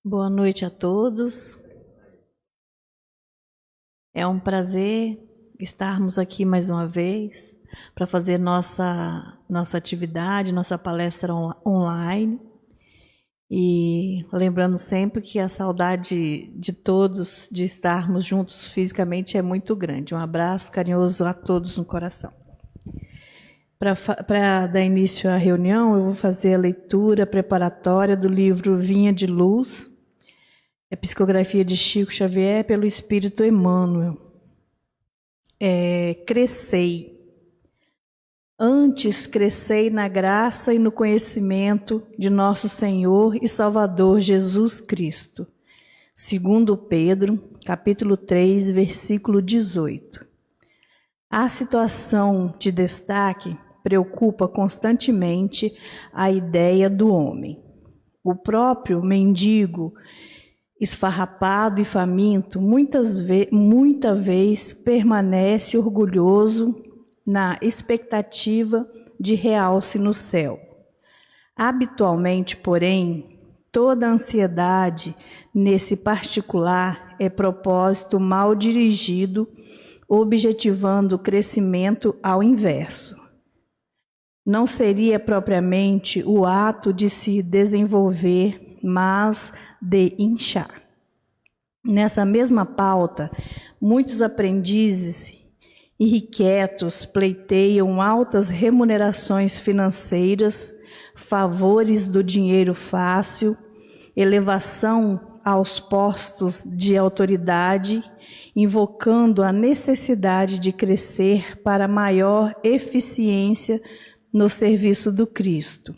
Boa noite a todos. É um prazer estarmos aqui mais uma vez para fazer nossa atividade, nossa palestra online. E lembrando sempre que a saudade de todos de estarmos juntos fisicamente é muito grande. Um abraço carinhoso a todos no coração. Para dar início à reunião, eu vou fazer a leitura preparatória do livro Vinha de Luz, a psicografia de Chico Xavier pelo Espírito Emmanuel. Crescei. Antes crescei na graça e no conhecimento de nosso Senhor e Salvador Jesus Cristo. Segundo Pedro, capítulo 3, versículo 18. A situação de destaque preocupa constantemente a ideia do homem. O próprio mendigo, esfarrapado e faminto, muita vez permanece orgulhoso na expectativa de realce no céu. Habitualmente, porém, toda ansiedade nesse particular é propósito mal dirigido, objetivando o crescimento ao inverso. Não seria propriamente o ato de se desenvolver, mas de inchar. Nessa mesma pauta, muitos aprendizes irrequietos pleiteiam altas remunerações financeiras, favores do dinheiro fácil, elevação aos postos de autoridade, invocando a necessidade de crescer para maior eficiência no serviço do Cristo.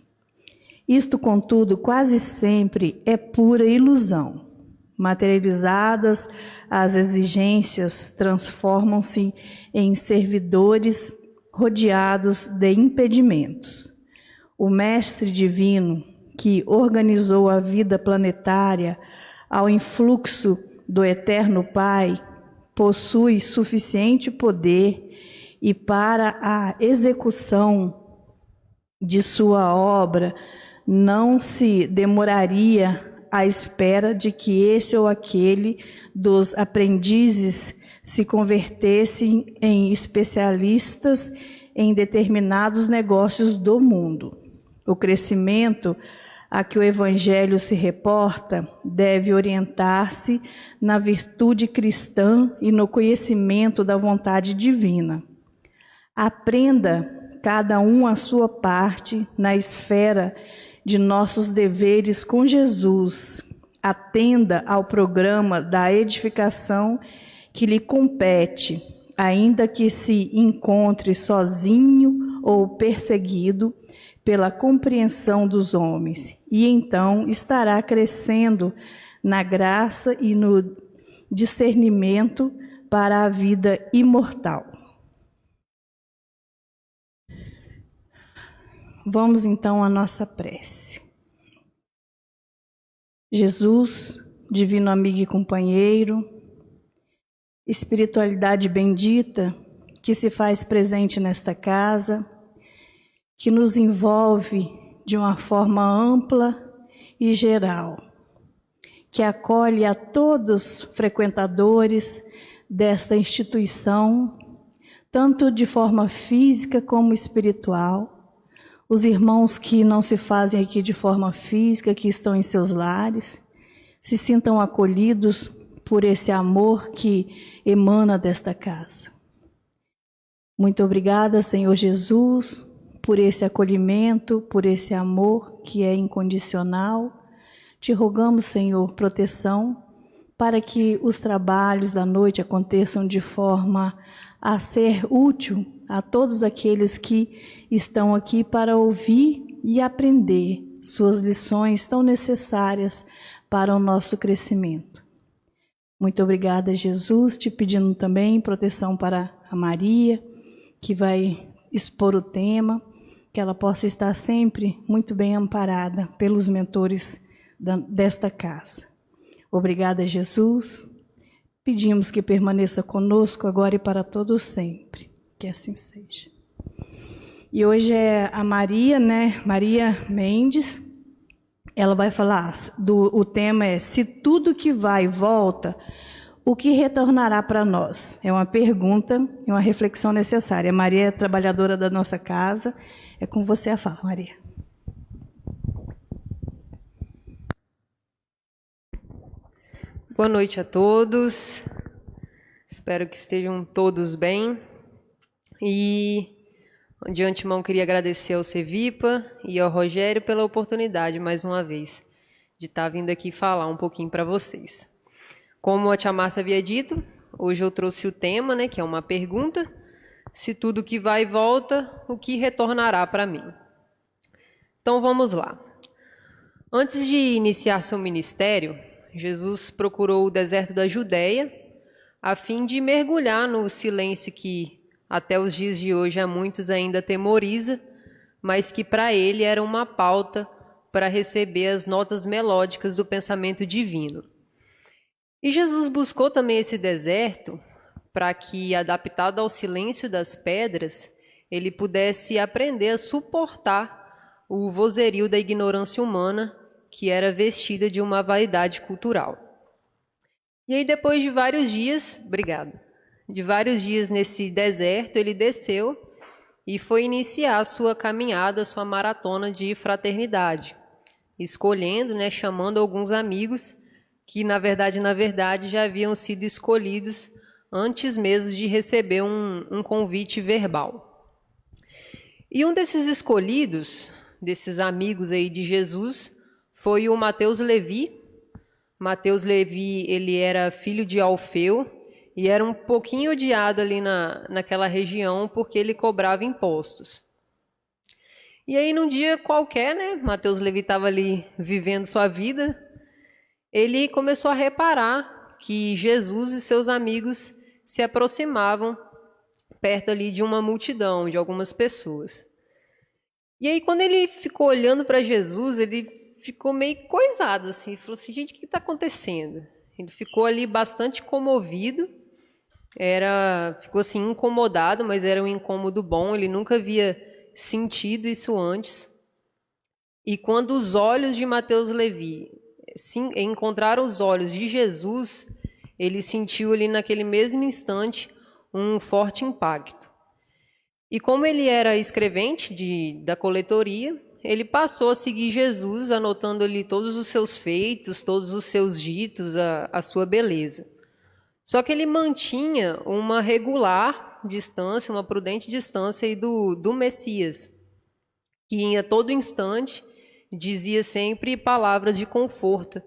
Isto, contudo, quase sempre é pura ilusão. Materializadas, as exigências transformam-se em servidores rodeados de impedimentos. O Mestre Divino, que organizou a vida planetária ao influxo do Eterno Pai, possui suficiente poder e para a execução de sua obra não se demoraria à espera de que esse ou aquele dos aprendizes se convertessem em especialistas em determinados negócios do mundo. O crescimento a que o Evangelho se reporta deve orientar-se na virtude cristã e no conhecimento da vontade divina. Aprenda cada um a sua parte na esfera de nossos deveres com Jesus. Atenda ao programa da edificação que lhe compete, ainda que se encontre sozinho ou perseguido pela compreensão dos homens, e então estará crescendo na graça e no discernimento para a vida imortal. Vamos então à nossa prece. Jesus, divino amigo e companheiro, espiritualidade bendita que se faz presente nesta casa, que nos envolve de uma forma ampla e geral, que acolhe a todos frequentadores desta instituição, tanto de forma física como espiritual, os irmãos que não se fazem aqui de forma física, que estão em seus lares, se sintam acolhidos por esse amor que emana desta casa. Muito obrigada, Senhor Jesus, por esse acolhimento, por esse amor que é incondicional. Te rogamos, Senhor, proteção para que os trabalhos da noite aconteçam de forma a ser útil a todos aqueles que estão aqui para ouvir e aprender suas lições tão necessárias para o nosso crescimento. Muito obrigada, Jesus, te pedindo também proteção para a Maria, que vai expor o tema, que ela possa estar sempre muito bem amparada pelos mentores desta casa. Obrigada, Jesus. Pedimos que permaneça conosco agora e para todo sempre. Que assim seja. E hoje é a Maria, né? Maria Mendes, ela vai falar, o tema é: se tudo que vai volta, o que retornará para nós? É uma pergunta e uma reflexão necessária. Maria é trabalhadora da nossa casa. É com você a fala, Maria. Boa noite a todos. Espero que estejam todos bem. E de antemão queria agradecer ao Cevipa e ao Rogério pela oportunidade, mais uma vez, de estar vindo aqui falar um pouquinho para vocês. Como a tia Márcia havia dito, hoje eu trouxe o tema, né, que é uma pergunta: se tudo que vai e volta, o que retornará para mim? Então vamos lá. Antes de iniciar seu ministério, Jesus procurou o deserto da Judéia a fim de mergulhar no silêncio que até os dias de hoje a muitos ainda atemoriza, mas que para ele era uma pauta para receber as notas melódicas do pensamento divino. E Jesus buscou também esse deserto para que, adaptado ao silêncio das pedras, ele pudesse aprender a suportar o vozerio da ignorância humana, que era vestida de uma vaidade cultural. E aí, depois de vários dias, nesse deserto, ele desceu e foi iniciar a sua caminhada, sua maratona de fraternidade, escolhendo, chamando alguns amigos que, na verdade, já haviam sido escolhidos antes mesmo de receber um convite verbal. E um desses escolhidos, desses amigos aí de Jesus, foi o Mateus Levi. Mateus Levi, ele era filho de Alfeu e era um pouquinho odiado ali naquela região porque ele cobrava impostos. E aí, num dia qualquer, Mateus Levi estava ali vivendo sua vida, ele começou a reparar que Jesus e seus amigos se aproximavam perto ali de uma multidão, de algumas pessoas. E aí, quando ele ficou olhando para Jesus, ele ficou meio coisado, assim, falou assim: gente, o que está acontecendo? Ele ficou ali bastante comovido, ficou assim incomodado, mas era um incômodo bom, ele nunca havia sentido isso antes. E quando os olhos de Mateus Levi encontraram os olhos de Jesus, ele sentiu ali naquele mesmo instante um forte impacto. E como ele era escrevente da coletoria, ele passou a seguir Jesus, anotando ali todos os seus feitos, todos os seus ditos, a sua beleza. Só que ele mantinha uma regular distância, uma prudente distância aí do Messias, que a todo instante dizia sempre palavras de conforto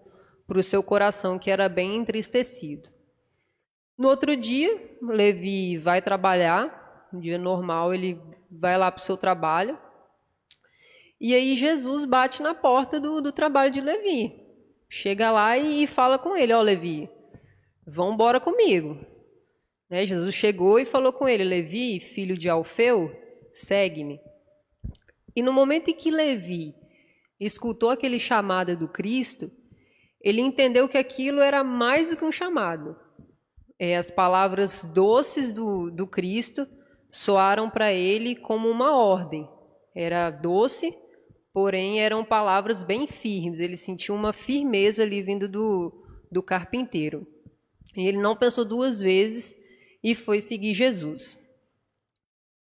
para o seu coração, que era bem entristecido. No outro dia, Levi vai trabalhar, um dia normal, ele vai lá para o seu trabalho, e aí Jesus bate na porta do trabalho de Levi. Chega lá e fala com ele: ó, Levi, vão embora comigo. Jesus chegou e falou com ele: Levi, filho de Alfeu, segue-me. E no momento em que Levi escutou aquele chamado do Cristo, ele entendeu que aquilo era mais do que um chamado. As palavras doces do Cristo soaram para ele como uma ordem. Era doce, porém eram palavras bem firmes. Ele sentiu uma firmeza ali vindo do carpinteiro. E ele não pensou duas vezes e foi seguir Jesus.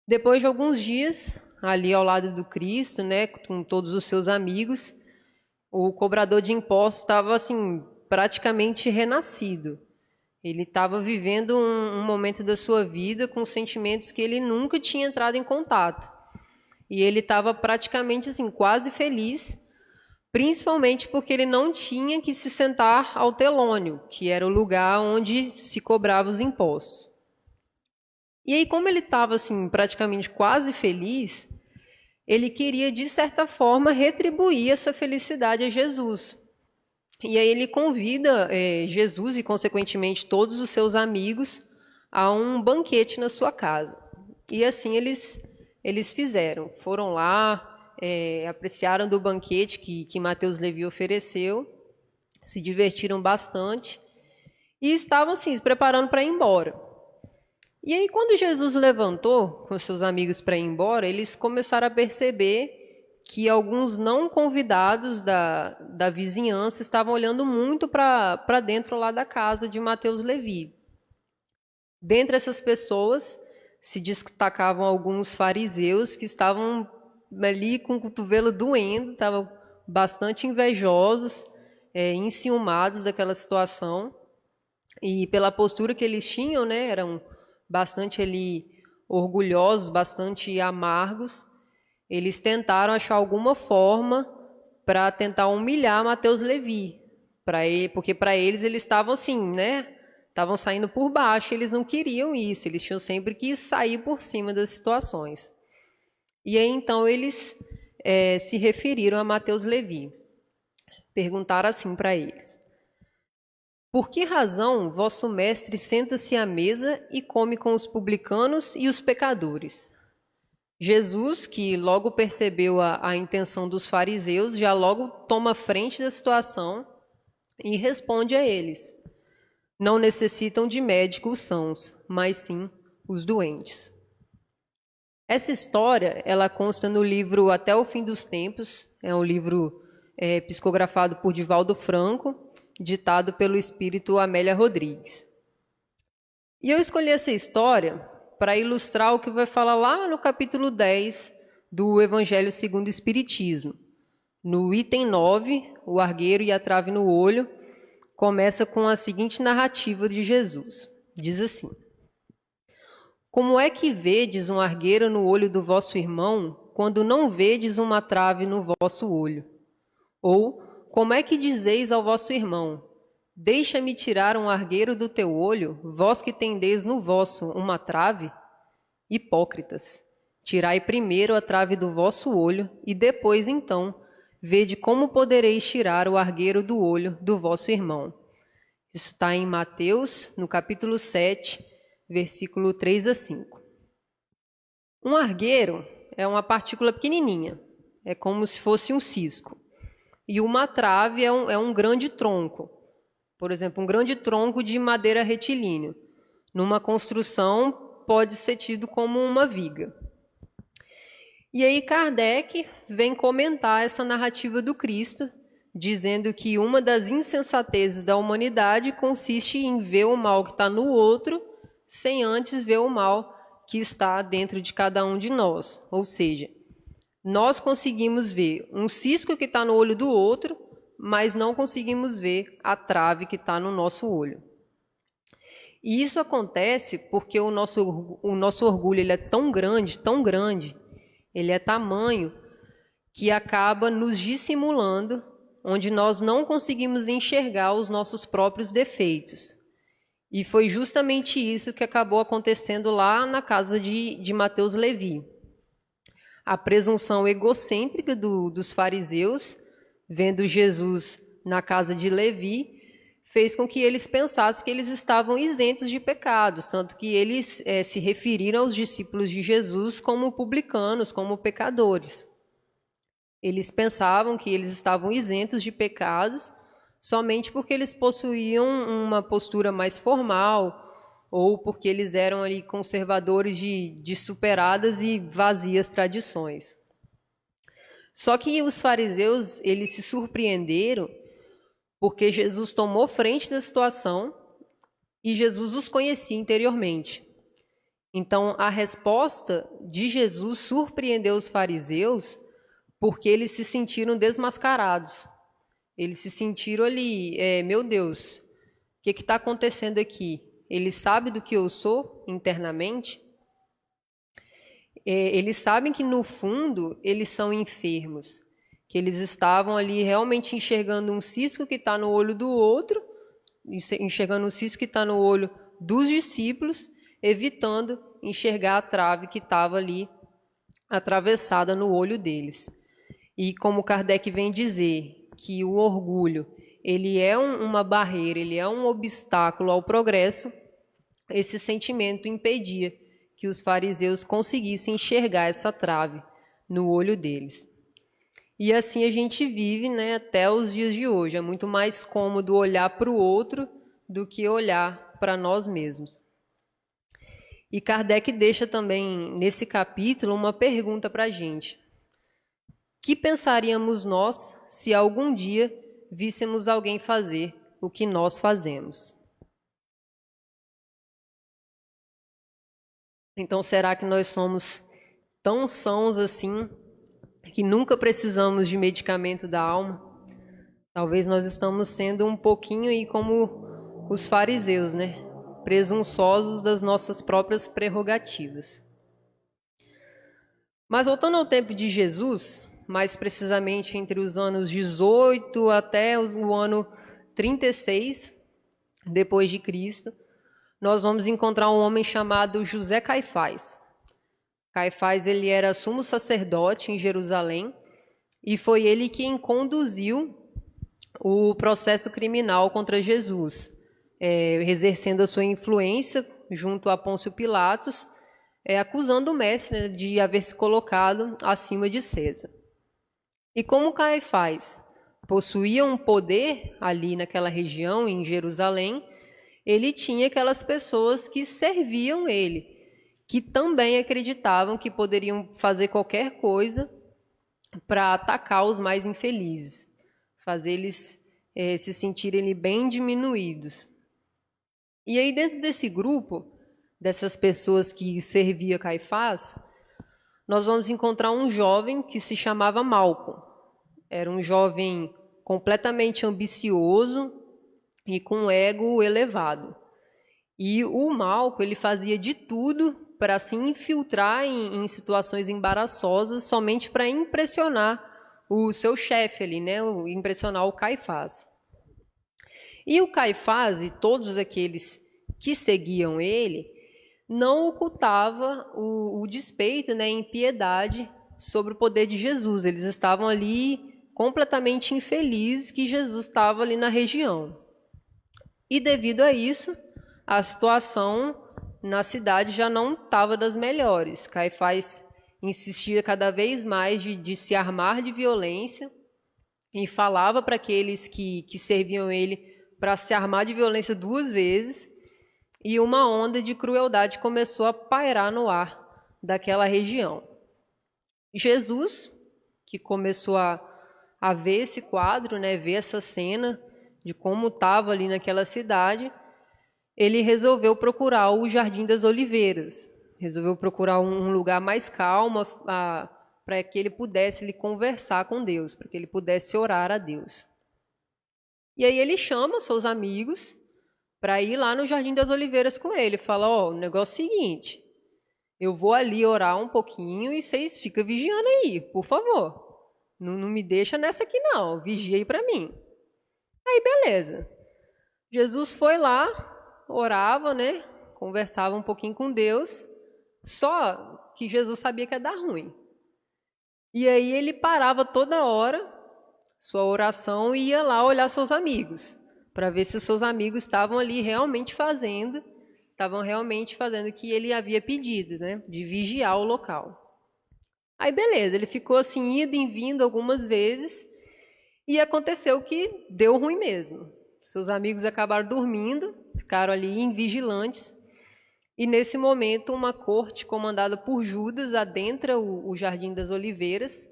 Depois de alguns dias, ali ao lado do Cristo, com todos os seus amigos, o cobrador de impostos estava assim, praticamente renascido. Ele estava vivendo um momento da sua vida com sentimentos que ele nunca tinha entrado em contato. E ele estava praticamente assim, quase feliz, principalmente porque ele não tinha que se sentar ao telônio, que era o lugar onde se cobrava os impostos. E aí, como ele estava assim, praticamente quase feliz, ele queria, de certa forma, retribuir essa felicidade a Jesus. E aí ele convida Jesus e, consequentemente, todos os seus amigos a um banquete na sua casa. E assim eles fizeram. Foram lá, apreciaram do banquete que Mateus Levi ofereceu, se divertiram bastante e estavam assim, se preparando para ir embora. E aí, quando Jesus levantou com seus amigos para ir embora, eles começaram a perceber que alguns não convidados da vizinhança estavam olhando muito para dentro lá da casa de Mateus Levi. Dentre essas pessoas se destacavam alguns fariseus que estavam ali com o cotovelo doendo, estavam bastante invejosos, enciumados daquela situação, e pela postura que eles tinham, né, eram bastante ali orgulhosos, bastante amargos. Eles tentaram achar alguma forma para tentar humilhar Mateus Levi, porque para eles estavam assim, né? Estavam saindo por baixo, eles não queriam isso, eles tinham sempre que sair por cima das situações. E aí então eles se referiram a Mateus Levi. Perguntaram assim para eles: por que razão vosso mestre senta-se à mesa e come com os publicanos e os pecadores? Jesus, que logo percebeu a intenção dos fariseus, já logo toma frente da situação e responde a eles: não necessitam de médico os sãos, mas sim os doentes. Essa história, ela consta no livro Até o Fim dos Tempos, é um livro psicografado por Divaldo Franco, ditado pelo espírito Amélia Rodrigues. E eu escolhi essa história para ilustrar o que vai falar lá no capítulo 10 do Evangelho segundo o Espiritismo. No item 9, o argueiro e a trave no olho, começa com a seguinte narrativa de Jesus. Diz assim: como é que vedes um argueiro no olho do vosso irmão, quando não vedes uma trave no vosso olho? Ou, como é que dizeis ao vosso irmão: deixa-me tirar um argueiro do teu olho, vós que tendeis no vosso uma trave? Hipócritas, tirai primeiro a trave do vosso olho, e depois, então, vede como podereis tirar o argueiro do olho do vosso irmão. Isso está em Mateus, no capítulo 7, versículo 3 a 5. Um argueiro é uma partícula pequenininha, é como se fosse um cisco. E uma trave é um grande tronco, por exemplo, um grande tronco de madeira retilíneo. Numa construção, pode ser tido como uma viga. E aí Kardec vem comentar essa narrativa do Cristo, dizendo que uma das insensatezes da humanidade consiste em ver o mal que está no outro, sem antes ver o mal que está dentro de cada um de nós. Ou seja, nós conseguimos ver um cisco que está no olho do outro, mas não conseguimos ver a trave que está no nosso olho. E isso acontece porque o nosso orgulho ele é tão grande, ele é tamanho, que acaba nos dissimulando, onde nós não conseguimos enxergar os nossos próprios defeitos. E foi justamente isso que acabou acontecendo lá na casa de Mateus Levi. A presunção egocêntrica dos fariseus, vendo Jesus na casa de Levi, fez com que eles pensassem que eles estavam isentos de pecados, tanto que eles se referiram aos discípulos de Jesus como publicanos, como pecadores. Eles pensavam que eles estavam isentos de pecados somente porque eles possuíam uma postura mais formal ou porque eles eram ali conservadores de superadas e vazias tradições. Só que os fariseus, eles se surpreenderam porque Jesus tomou frente da situação e Jesus os conhecia interiormente. Então, a resposta de Jesus surpreendeu os fariseus porque eles se sentiram desmascarados. Eles se sentiram ali, meu Deus, o que está acontecendo aqui? Ele sabe do que eu sou internamente? Eles sabem que, no fundo, eles são enfermos, que eles estavam ali realmente enxergando um cisco que está no olho do outro, enxergando um cisco que está no olho dos discípulos, evitando enxergar a trave que estava ali atravessada no olho deles. E como Kardec vem dizer que o orgulho ele é uma barreira, ele é um obstáculo ao progresso, esse sentimento impedia que os fariseus conseguissem enxergar essa trave no olho deles. E assim a gente vive, né, até os dias de hoje. É muito mais cômodo olhar para o outro do que olhar para nós mesmos. E Kardec deixa também, nesse capítulo, uma pergunta para a gente. que pensaríamos nós se algum dia víssemos alguém fazer o que nós fazemos? Então, será que nós somos tão sãos assim, que nunca precisamos de medicamento da alma? Talvez nós estamos sendo um pouquinho aí como os fariseus, né? Presunçosos das nossas próprias prerrogativas. Mas voltando ao tempo de Jesus, mais precisamente entre os anos 18 até o ano 36 depois de Cristo, nós vamos encontrar um homem chamado José Caifás. Caifás, ele era sumo sacerdote em Jerusalém e foi ele quem conduziu o processo criminal contra Jesus, exercendo a sua influência junto a Pôncio Pilatos, acusando o mestre, né, de haver se colocado acima de César. E como Caifás possuía um poder ali naquela região, em Jerusalém, ele tinha aquelas pessoas que serviam ele, que também acreditavam que poderiam fazer qualquer coisa para atacar os mais infelizes, fazer eles se sentirem bem diminuídos. E aí, dentro desse grupo, dessas pessoas que servia Caifás, nós vamos encontrar um jovem que se chamava Malco. Era um jovem completamente ambicioso e com um ego elevado. E o Malco, ele fazia de tudo para se infiltrar em situações embaraçosas somente para impressionar o seu chefe ali, né? Impressionar o Caifás. E o Caifás e todos aqueles que seguiam ele não ocultava o despeito, né, impiedade sobre o poder de Jesus. Eles estavam ali completamente infelizes que Jesus estava ali na região. E devido a isso, a situação na cidade já não estava das melhores. Caifás insistia cada vez mais de se armar de violência e falava para aqueles que serviam ele para se armar de violência 2 vezes, e uma onda de crueldade começou a pairar no ar daquela região. Jesus, que começou a ver esse quadro, né, ver essa cena de como estava ali naquela cidade, ele resolveu procurar o Jardim das Oliveiras, resolveu procurar um lugar mais calmo para que ele pudesse conversar com Deus, para que ele pudesse orar a Deus. E aí ele chama seus amigos para ir lá no Jardim das Oliveiras com ele. Fala, o negócio é o seguinte, eu vou ali orar um pouquinho e vocês ficam vigiando aí, por favor. Não me deixa nessa aqui não, vigia aí para mim. Aí beleza. Jesus foi lá, orava, né? Conversava um pouquinho com Deus, só que Jesus sabia que ia dar ruim. E aí ele parava toda hora sua oração e ia lá olhar seus amigos, para ver se os seus amigos estavam ali realmente fazendo o que ele havia pedido, né? De vigiar o local. Aí beleza, ele ficou assim, indo e vindo algumas vezes, e aconteceu que deu ruim mesmo. Seus amigos acabaram dormindo, ficaram ali invigilantes, e nesse momento uma corte comandada por Judas adentra o Jardim das Oliveiras,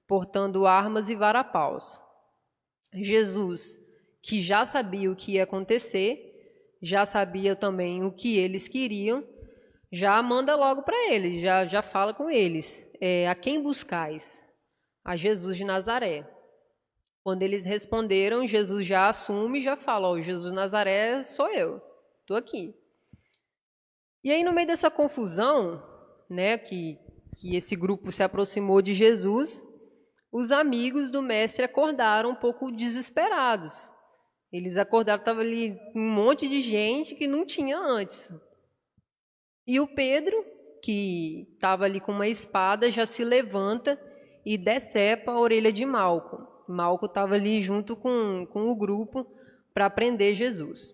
portando armas e varapaus. Jesus, que já sabia o que ia acontecer, já sabia também o que eles queriam, já manda logo para eles, já fala com eles. A quem buscais? A Jesus de Nazaré. Quando eles responderam, Jesus já assume e já fala, Jesus de Nazaré sou eu, estou aqui. E aí no meio dessa confusão, né, que esse grupo se aproximou de Jesus, os amigos do mestre acordaram um pouco desesperados. Eles acordaram, estava ali um monte de gente que não tinha antes. E o Pedro, que estava ali com uma espada, já se levanta e decepa a orelha de Malco. Malco estava ali junto com o grupo para prender Jesus.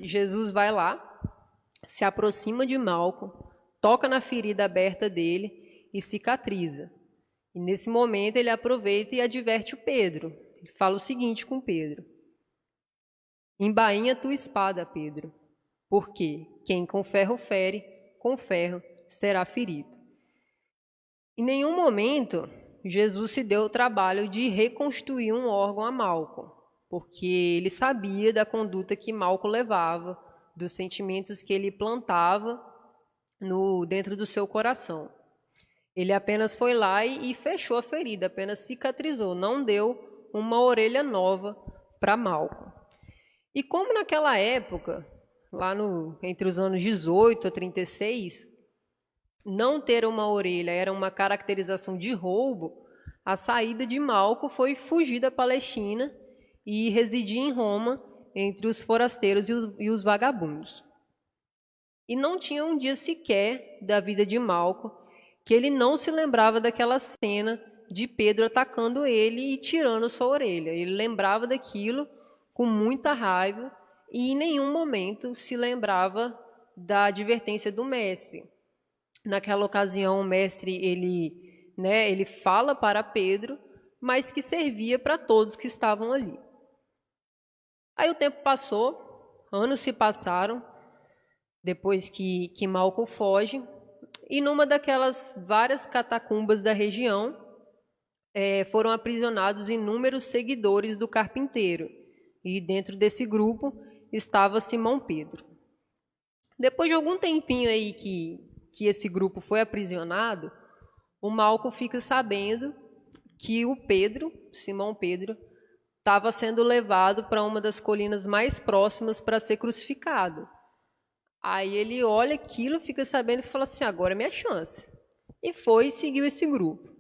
Jesus vai lá, se aproxima de Malco, toca na ferida aberta dele e cicatriza. E nesse momento ele aproveita e adverte o Pedro. Ele fala o seguinte com Pedro: embainha tua espada, Pedro, porque quem com ferro fere, com ferro será ferido. Em nenhum momento Jesus se deu o trabalho de reconstruir um órgão a Malco, porque ele sabia da conduta que Malco levava, dos sentimentos que ele plantava dentro do seu coração. Ele apenas foi lá e fechou a ferida, apenas cicatrizou, não deu uma orelha nova para Malco. E como naquela época, lá entre os anos 18 a 36, não ter uma orelha era uma caracterização de roubo, a saída de Malco foi fugir da Palestina e residir em Roma entre os forasteiros e os vagabundos. E não tinha um dia sequer da vida de Malco que ele não se lembrava daquela cena de Pedro atacando ele e tirando sua orelha. Ele lembrava daquilo com muita raiva e em nenhum momento se lembrava da advertência do mestre. Naquela ocasião, o mestre ele fala para Pedro, mas que servia para todos que estavam ali. Aí o tempo passou, anos se passaram, depois que Malco foge, e numa daquelas várias catacumbas da região, foram aprisionados inúmeros seguidores do carpinteiro, e dentro desse grupo estava Simão Pedro. Depois de algum tempinho aí que esse grupo foi aprisionado, o Malco fica sabendo que o Simão Pedro, estava sendo levado para uma das colinas mais próximas para ser crucificado. Aí ele olha aquilo, fica sabendo e fala assim, agora é minha chance. E foi e seguiu esse grupo.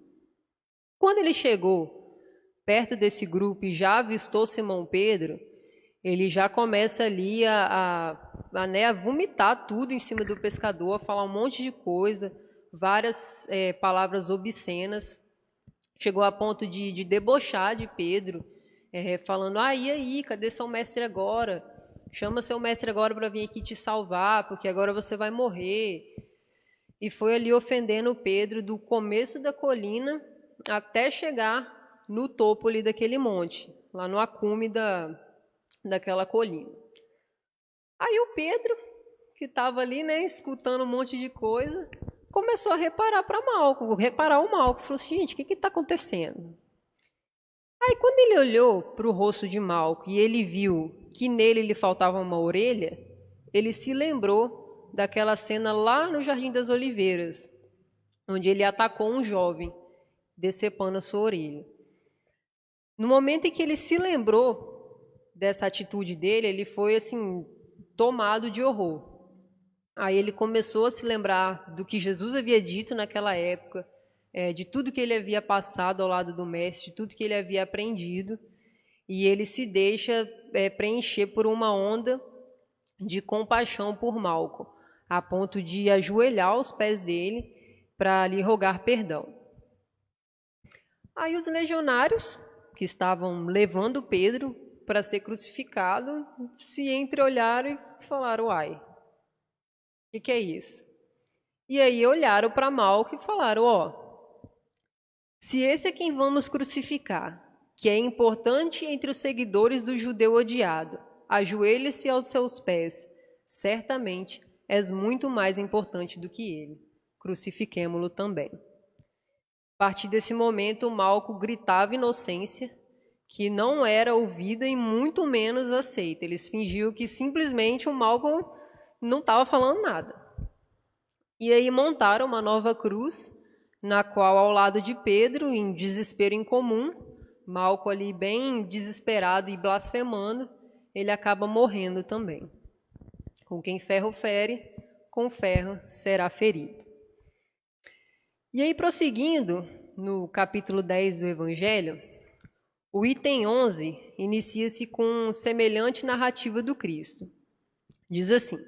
Quando ele chegou perto desse grupo e já avistou Simão Pedro, ele já começa ali a vomitar tudo em cima do pescador, a falar um monte de coisa, várias palavras obscenas. Chegou a ponto de debochar de Pedro, falando, e aí, cadê seu mestre agora? Chama seu mestre agora para vir aqui te salvar, porque agora você vai morrer. E foi ali ofendendo Pedro do começo da colina até chegar no topo ali daquele monte, lá no acume daquela colina. Aí o Pedro, que estava ali, escutando um monte de coisa, começou a reparar o Malco, falou assim, gente, o que está acontecendo? Aí quando ele olhou para o rosto de Malco e ele viu que nele lhe faltava uma orelha, ele se lembrou daquela cena lá no Jardim das Oliveiras, onde ele atacou um jovem, decepando a sua orelha. No momento em que ele se lembrou dessa atitude dele, ele foi assim, tomado de horror. Aí ele começou a se lembrar do que Jesus havia dito naquela época, de tudo que ele havia passado ao lado do mestre, de tudo que ele havia aprendido, e ele se deixa preencher por uma onda de compaixão por Malco, a ponto de ajoelhar aos pés dele para lhe rogar perdão. Aí os legionários, que estavam levando Pedro para ser crucificado, se entreolharam e falaram, uai, o que é isso? E aí olharam para Malco e falaram, se esse é quem vamos crucificar, que é importante entre os seguidores do judeu odiado, ajoelhe-se aos seus pés, certamente és muito mais importante do que ele. Crucifiquemo-lo também. A partir desse momento, Malco gritava inocência, que não era ouvida e muito menos aceita. Eles fingiam que simplesmente o Malco não estava falando nada. E aí montaram uma nova cruz, na qual, ao lado de Pedro, em desespero incomum, Malco ali bem desesperado e blasfemando, ele acaba morrendo também. Com quem ferro fere, com ferro será ferido. E aí, prosseguindo, no capítulo 10 do Evangelho, o item 11 inicia-se com semelhante narrativa do Cristo. Diz assim,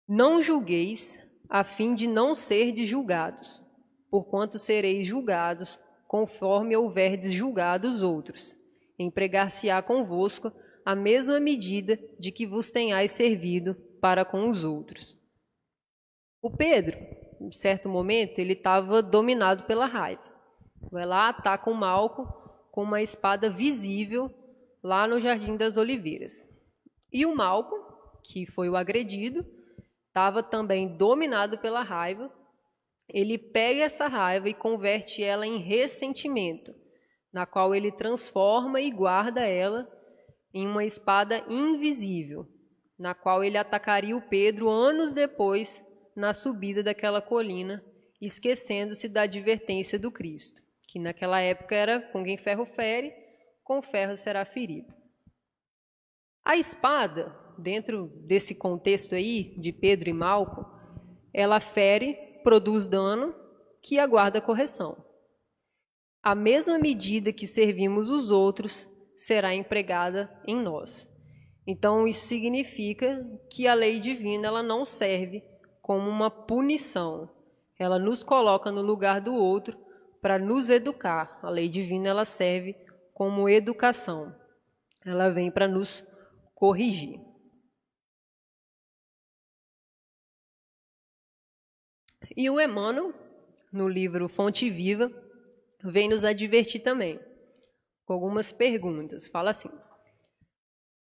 não julgueis a fim de não serdes julgados, porquanto sereis julgados conforme houverdes julgado os outros. Empregar-se-á convosco a mesma medida de que vos tenhais servido para com os outros. O Pedro, em certo momento, ele estava dominado pela raiva. Vai lá, ataca o Malco com uma espada visível lá no Jardim das Oliveiras. E o Malco, que foi o agredido, estava também dominado pela raiva ele pega essa raiva e converte ela em ressentimento, na qual ele transforma e guarda ela em uma espada invisível, na qual ele atacaria o Pedro anos depois na subida daquela colina, esquecendo-se da advertência do Cristo, que naquela época era com quem ferro fere, com ferro será ferido. A espada, dentro desse contexto aí de Pedro e Malco, ela fere, produz dano, que aguarda correção. A mesma medida que servimos os outros será empregada em nós. Então, isso significa que a lei divina ela não serve como uma punição. Ela nos coloca no lugar do outro para nos educar. A lei divina ela serve como educação. Ela vem para nos corrigir. E o Emmanuel, no livro Fonte Viva, vem nos advertir também, com algumas perguntas. Fala assim: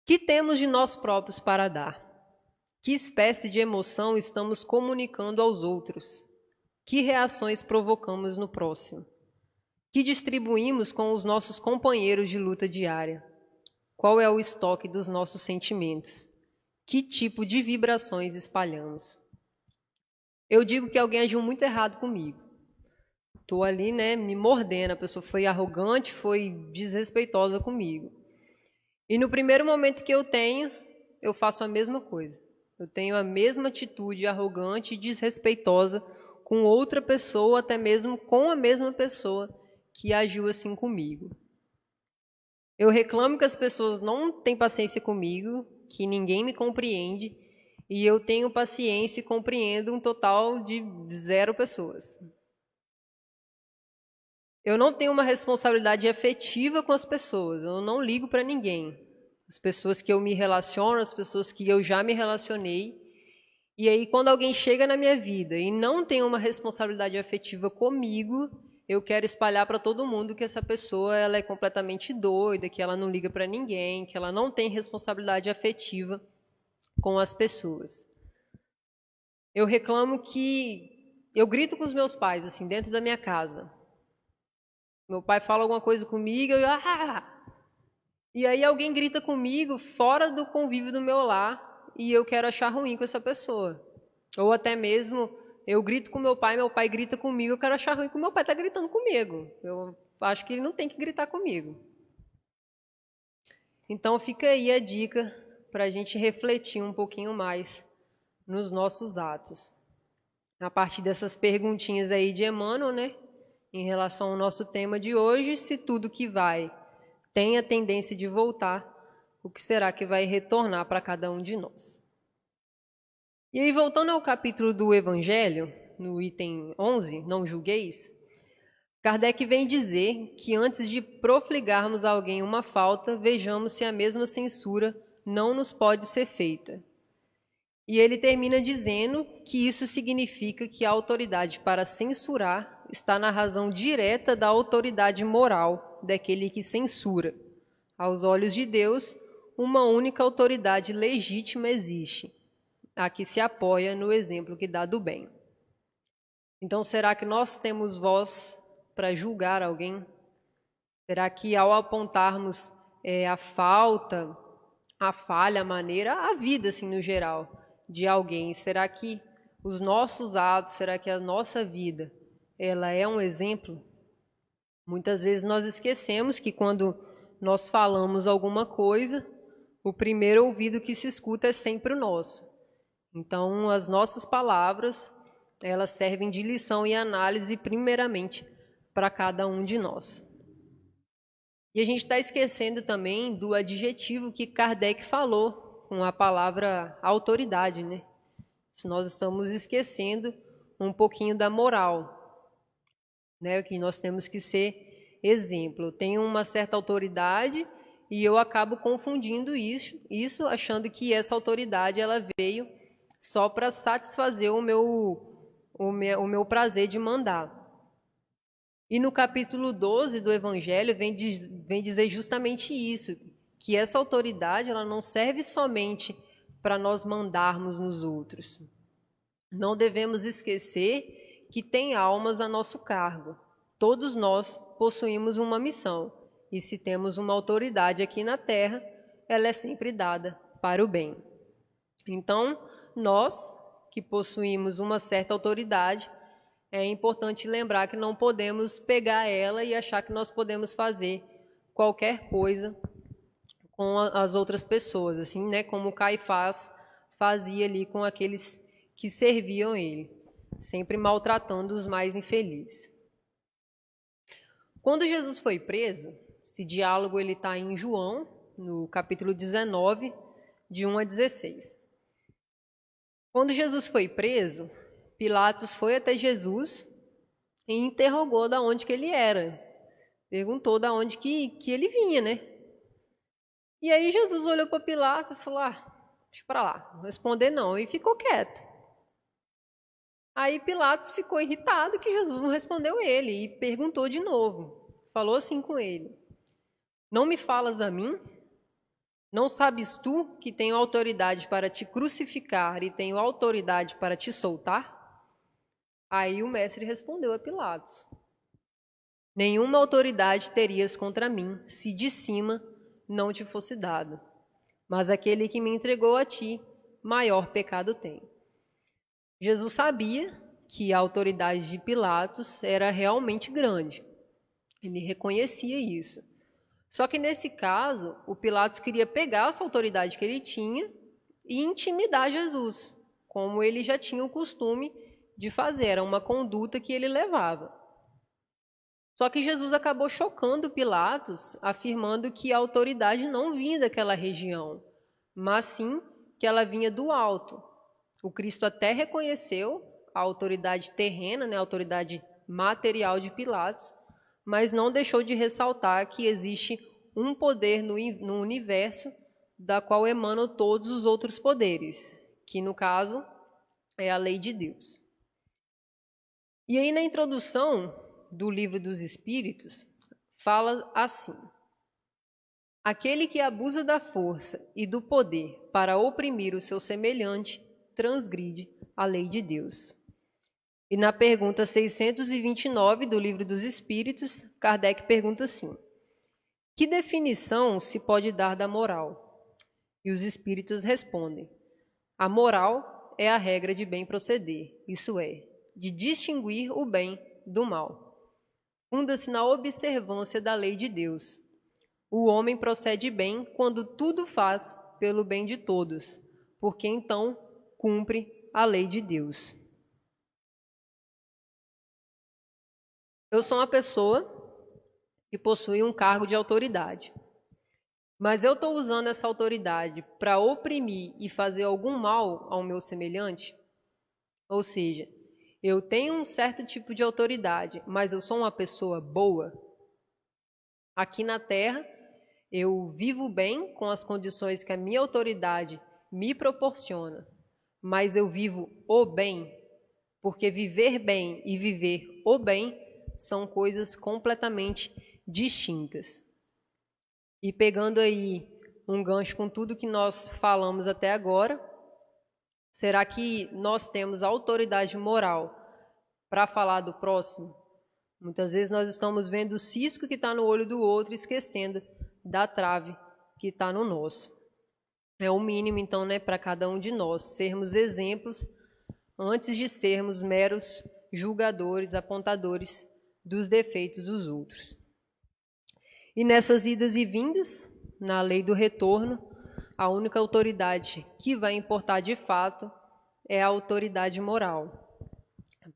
que temos de nós próprios para dar? Que espécie de emoção estamos comunicando aos outros? Que reações provocamos no próximo? Que distribuímos com os nossos companheiros de luta diária? Qual é o estoque dos nossos sentimentos? Que tipo de vibrações espalhamos? Eu digo que alguém agiu muito errado comigo. Estou ali, me mordendo. A pessoa foi arrogante, foi desrespeitosa comigo. E no primeiro momento que eu faço a mesma coisa. Eu tenho a mesma atitude arrogante e desrespeitosa com outra pessoa, até mesmo com a mesma pessoa que agiu assim comigo. Eu reclamo que as pessoas não têm paciência comigo, que ninguém me compreende, e eu tenho paciência e compreendo um total de 0 pessoas. Eu não tenho uma responsabilidade afetiva com as pessoas, eu não ligo para ninguém. As pessoas que eu me relaciono, as pessoas que eu já me relacionei. E aí, quando alguém chega na minha vida e não tem uma responsabilidade afetiva comigo, eu quero espalhar para todo mundo que essa pessoa ela é completamente doida, que ela não liga para ninguém, que ela não tem responsabilidade afetiva com as pessoas. Eu reclamo que eu grito com os meus pais, assim, dentro da minha casa. Meu pai fala alguma coisa comigo, e aí alguém grita comigo fora do convívio do meu lar e eu quero achar ruim com essa pessoa. Ou até mesmo eu grito com meu pai grita comigo, eu quero achar ruim que o meu pai está gritando comigo. Eu acho que ele não tem que gritar comigo. Então fica aí a dica para a gente refletir um pouquinho mais nos nossos atos. A partir dessas perguntinhas aí de Emmanuel, em relação ao nosso tema de hoje, se tudo que vai tem a tendência de voltar, o que será que vai retornar para cada um de nós? E aí, voltando ao capítulo do Evangelho, no item 11, não julgueis, Kardec vem dizer que antes de profligarmos a alguém uma falta, vejamos se a mesma censura não nos pode ser feita. E ele termina dizendo que isso significa que a autoridade para censurar está na razão direta da autoridade moral daquele que censura. Aos olhos de Deus, uma única autoridade legítima existe, a que se apoia no exemplo que dá do bem. Então, será que nós temos voz para julgar alguém? Será que ao apontarmos a falta, a falha, a maneira, a vida assim no geral de alguém, será que os nossos atos, será que a nossa vida, ela é um exemplo? Muitas vezes nós esquecemos que quando nós falamos alguma coisa, o primeiro ouvido que se escuta é sempre o nosso. Então, as nossas palavras, elas servem de lição e análise primeiramente para cada um de nós. E a gente está esquecendo também do adjetivo que Kardec falou com a palavra autoridade, Se nós estamos esquecendo um pouquinho da moral, que nós temos que ser exemplo. Eu tenho uma certa autoridade e eu acabo confundindo isso achando que essa autoridade ela veio só para satisfazer o meu prazer de mandar. E no capítulo 12 do Evangelho vem dizer justamente isso, que essa autoridade ela não serve somente para nós mandarmos nos outros. Não devemos esquecer que tem almas a nosso cargo. Todos nós possuímos uma missão, e se temos uma autoridade aqui na terra, ela é sempre dada para o bem. Então, nós que possuímos uma certa autoridade, é importante lembrar que não podemos pegar ela e achar que nós podemos fazer qualquer coisa com as outras pessoas, assim, né? Como Caifás fazia ali com aqueles que serviam ele, sempre maltratando os mais infelizes. Quando Jesus foi preso, esse diálogo ele está em João, no capítulo 19, de 1 a 16. Quando Jesus foi preso, Pilatos foi até Jesus e interrogou de onde que ele era. Perguntou de onde que ele vinha, né? E aí Jesus olhou para Pilatos e falou, deixa para lá, não responder não, e ficou quieto. Aí Pilatos ficou irritado que Jesus não respondeu ele e perguntou de novo. Falou assim com ele, não me falas a mim? Não sabes tu que tenho autoridade para te crucificar e tenho autoridade para te soltar? Aí o mestre respondeu a Pilatos, nenhuma autoridade terias contra mim, se de cima não te fosse dado. Mas aquele que me entregou a ti, maior pecado tem. Jesus sabia que a autoridade de Pilatos era realmente grande. Ele reconhecia isso. Só que nesse caso, o Pilatos queria pegar essa autoridade que ele tinha e intimidar Jesus, como ele já tinha o costume de fazer, era uma conduta que ele levava. Só que Jesus acabou chocando Pilatos, afirmando que a autoridade não vinha daquela região, mas sim que ela vinha do alto. O Cristo até reconheceu a autoridade terrena, né, a autoridade material de Pilatos, mas não deixou de ressaltar que existe um poder no universo da qual emanam todos os outros poderes, que no caso é a lei de Deus. E aí na introdução do Livro dos Espíritos, fala assim, aquele que abusa da força e do poder para oprimir o seu semelhante, transgride a lei de Deus. E na pergunta 629 do Livro dos Espíritos, Kardec pergunta assim, que definição se pode dar da moral? E os espíritos respondem, a moral é a regra de bem proceder, isso é, de distinguir o bem do mal. Funda-se na observância da lei de Deus. O homem procede bem quando tudo faz pelo bem de todos, porque então cumpre a lei de Deus. Eu sou uma pessoa que possui um cargo de autoridade, mas eu estou usando essa autoridade para oprimir e fazer algum mal ao meu semelhante? Ou seja, eu tenho um certo tipo de autoridade, mas eu sou uma pessoa boa? Aqui na Terra, eu vivo bem com as condições que a minha autoridade me proporciona, mas eu vivo o bem, porque viver bem e viver o bem são coisas completamente distintas. E pegando aí um gancho com tudo que nós falamos até agora, será que nós temos autoridade moral para falar do próximo? Muitas vezes nós estamos vendo o cisco que está no olho do outro, esquecendo da trave que está no nosso. É o mínimo, então, né, para cada um de nós, sermos exemplos antes de sermos meros julgadores, apontadores dos defeitos dos outros. E nessas idas e vindas, na lei do retorno, a única autoridade que vai importar de fato é a autoridade moral.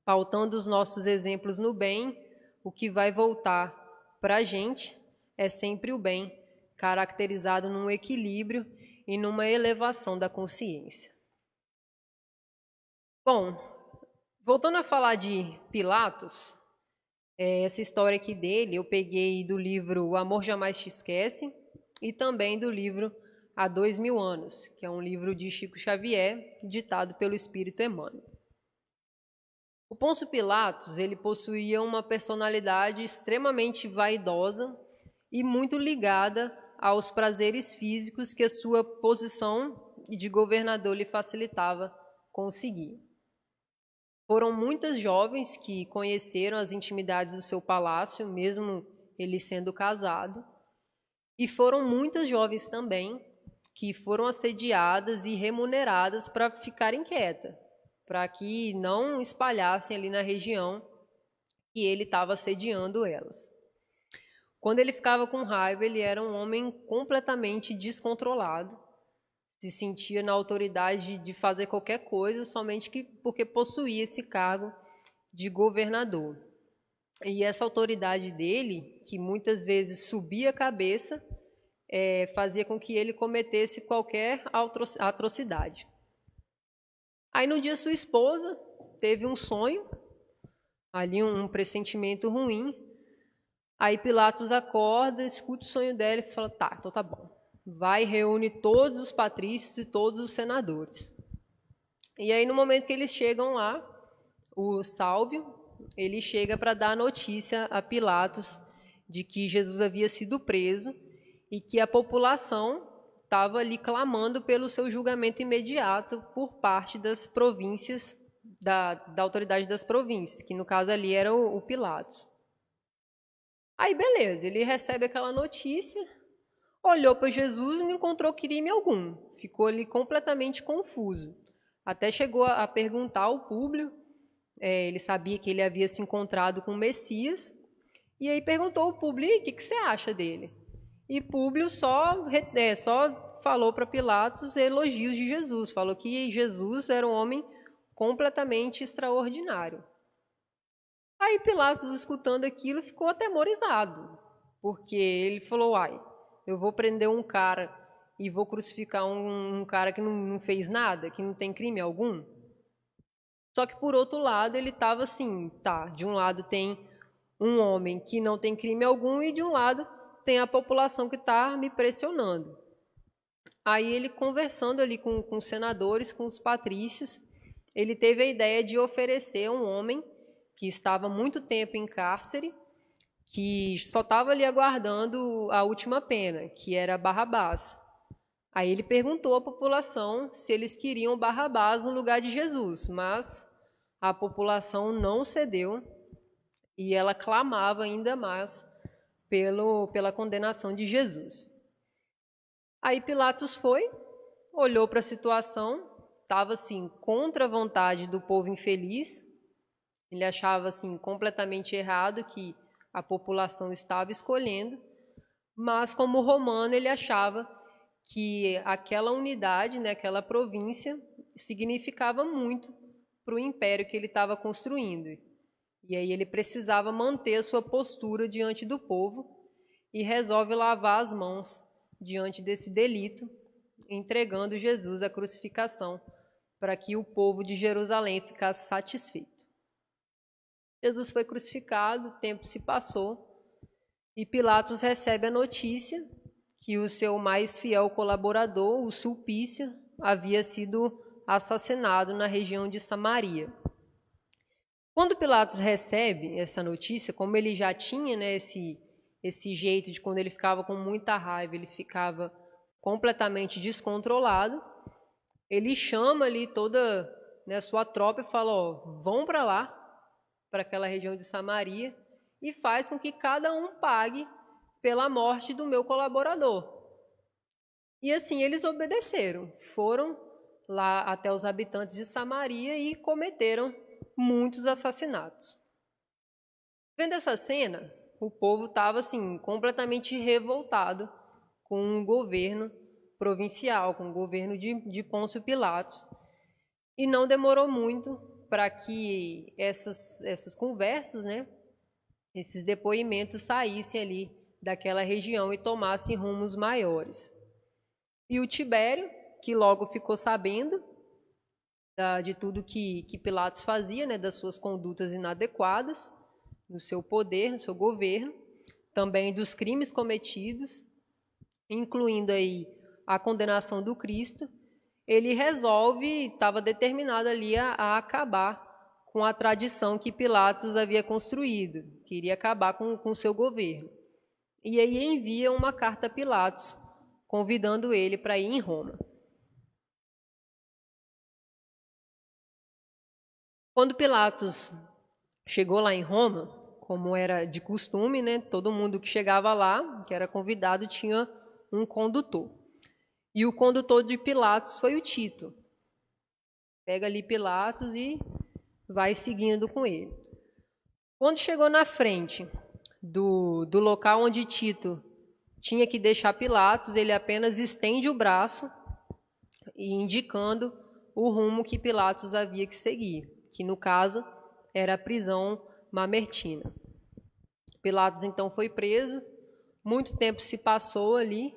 Pautando os nossos exemplos no bem, o que vai voltar para a gente é sempre o bem, caracterizado num equilíbrio e numa elevação da consciência. Bom, voltando a falar de Pilatos, essa história aqui dele eu peguei do livro O Amor Jamais Te Esquece e também do livro Há 2000 Anos, que é um livro de Chico Xavier, ditado pelo Espírito Emmanuel. O Pôncio Pilatos, ele possuía uma personalidade extremamente vaidosa e muito ligada aos prazeres físicos que a sua posição de governador lhe facilitava conseguir. Foram muitas jovens que conheceram as intimidades do seu palácio, mesmo ele sendo casado, e foram muitas jovens também que foram assediadas e remuneradas para ficarem quietas, para que não espalhassem ali na região que ele estava assediando elas. Quando ele ficava com raiva, ele era um homem completamente descontrolado, se sentia na autoridade de fazer qualquer coisa somente porque possuía esse cargo de governador. E essa autoridade dele, que muitas vezes subia a cabeça, fazia com que ele cometesse qualquer atrocidade. Aí no dia sua esposa teve um sonho, ali um pressentimento ruim. Aí Pilatos acorda, escuta o sonho dela e fala, tá, então tá bom. Vai e reúne todos os patrícios e todos os senadores. E aí no momento que eles chegam lá, o Sálvio, ele chega para dar a notícia a Pilatos de que Jesus havia sido preso e que a população estava ali clamando pelo seu julgamento imediato por parte das províncias, da autoridade das províncias, que no caso ali era o Pilatos. Aí beleza, ele recebe aquela notícia, olhou para Jesus e não encontrou crime algum, ficou ali completamente confuso. Até chegou a perguntar ao Públio, ele sabia que ele havia se encontrado com o Messias, e aí perguntou ao Públio, o que você acha dele? E Públio só falou para Pilatos elogios de Jesus, falou que Jesus era um homem completamente extraordinário. Aí Pilatos, escutando aquilo, ficou atemorizado, porque ele falou, eu vou prender um cara e vou crucificar um cara que não fez nada, que não tem crime algum? Só que, por outro lado, ele estava assim, tá, de um lado tem um homem que não tem crime algum e de um lado tem a população que está me pressionando. Aí ele, conversando ali com os senadores, com os patrícios, ele teve a ideia de oferecer um homem que estava muito tempo em cárcere, que só estava ali aguardando a última pena, que era Barrabás. Aí ele perguntou à população se eles queriam Barrabás no lugar de Jesus, mas a população não cedeu e ela clamava ainda mais pela condenação de Jesus. Aí Pilatos foi, olhou para a situação, estava assim contra a vontade do povo infeliz, ele achava assim completamente errado que a população estava escolhendo, mas como romano ele achava que aquela unidade, né, aquela província, significava muito para o império que ele estava construindo. E aí ele precisava manter a sua postura diante do povo e resolve lavar as mãos diante desse delito, entregando Jesus à crucificação para que o povo de Jerusalém ficasse satisfeito. Jesus foi crucificado, o tempo se passou e Pilatos recebe a notícia que o seu mais fiel colaborador, o Sulpício, havia sido assassinado na região de Samaria. Quando Pilatos recebe essa notícia, como ele já tinha, né, esse jeito de quando ele ficava com muita raiva, ele ficava completamente descontrolado, ele chama ali toda, né, a sua tropa e fala, vão para lá, para aquela região de Samaria, e faz com que cada um pague pela morte do meu colaborador. E assim eles obedeceram, foram lá até os habitantes de Samaria e cometeram muitos assassinatos. Vendo essa cena, o povo estava assim completamente revoltado com o governo provincial, com o governo de Pôncio Pilatos, e não demorou muito para que essas conversas, né, esses depoimentos saíssem ali daquela região e tomassem rumos maiores. E o Tibério, que logo ficou sabendo de tudo que Pilatos fazia, né, das suas condutas inadequadas, no seu poder, no seu governo, também dos crimes cometidos, incluindo aí a condenação do Cristo, ele resolve, estava determinado ali a acabar com a tradição que Pilatos havia construído, queria acabar com o seu governo. E aí envia uma carta a Pilatos, convidando ele para ir em Roma. Quando Pilatos chegou lá em Roma, como era de costume, né, todo mundo que chegava lá, que era convidado, tinha um condutor. E o condutor de Pilatos foi o Tito. Pega ali Pilatos e vai seguindo com ele. Quando chegou na frente do local onde Tito tinha que deixar Pilatos, ele apenas estende o braço e indicando o rumo que Pilatos havia que seguir, que no caso era a prisão mamertina. Pilatos então foi preso, muito tempo se passou ali,